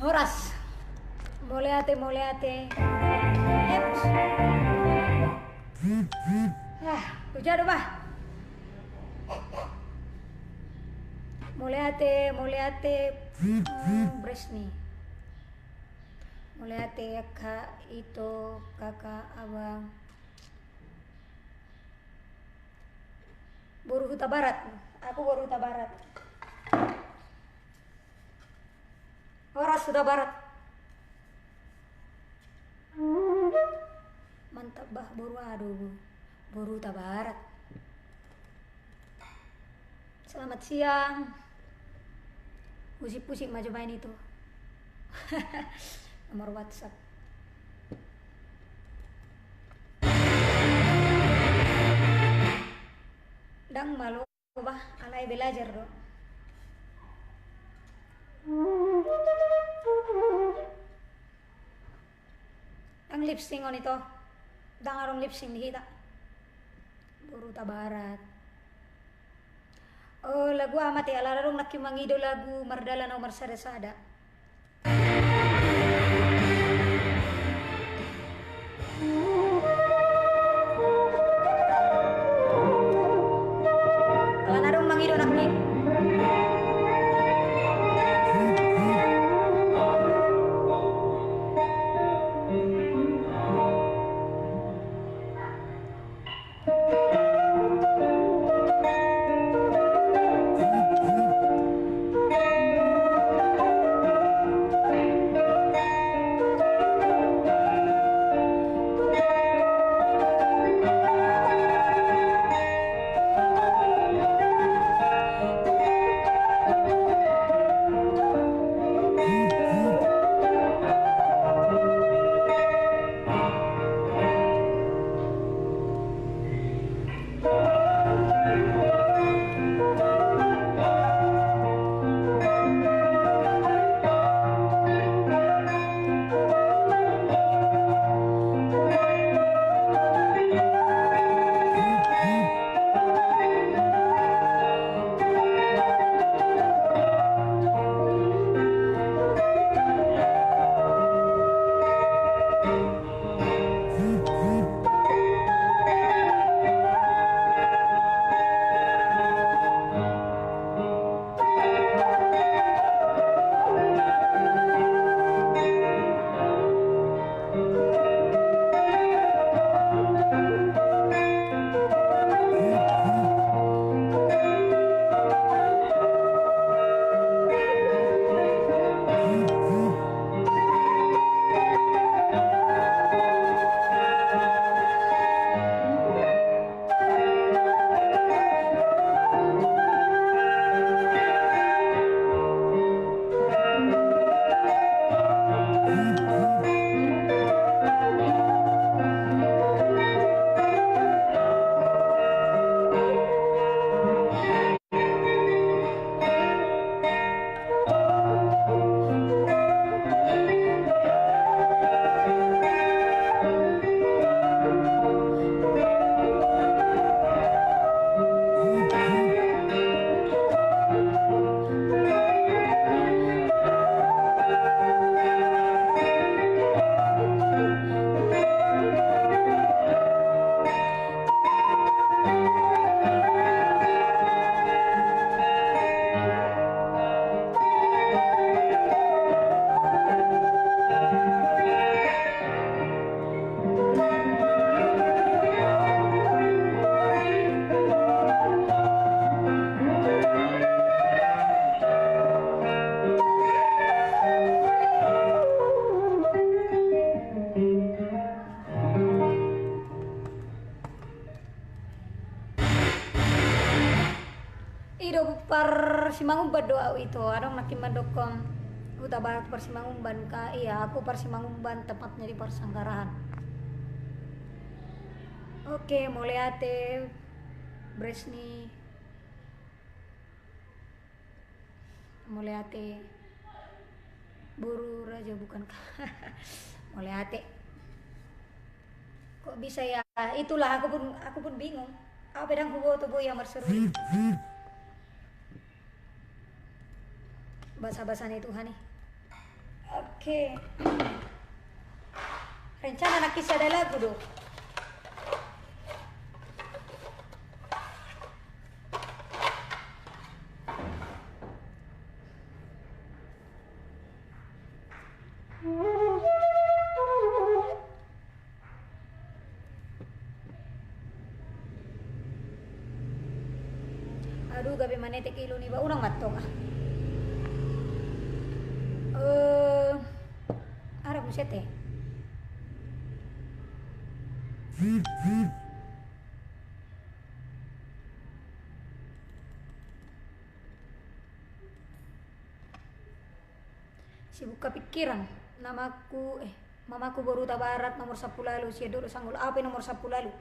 Oras. Moleate. Eps. Hujan ba? Moleate. Bresni. Moleate kak itu kakak abang. Boru Huta Barat. Aku Boru Huta Barat. Oras Huta Barat. Mantap bah Boru Huta Barat. Selamat siang. Pusing maju main itu. Nomor WhatsApp. Dang malu bah alay belajar do. Dang lip sync on itu. Dang arong lip sync dihita. Boru Huta Barat. Oh, lagu amat ya, larong nakimangido lagu Mardala nomor sada. Larong mangido nakki. Parsimangumban doa itu adong nakimadokon Huta Barat Parsimangumban ka iya aku Parsimangumban tepatnya di Parsanggarahan. Oke, Moleate Bresni Moleate Boru Raja bukan Moleate. Kok bisa ya? Itulah aku pun bingung. Apa pedang hubo tubuh yang berseru. Bahasa-bahasanya Tuhan nih. Oke. Rencana nak kisah ada lagu do. Aduh gabi manete kilo ni ba urang matok ah. Arab musete. Sibuk kepikiran mamaku baru Barat nomor 10 lalu si dulu sanggul apa nomor 10 lalu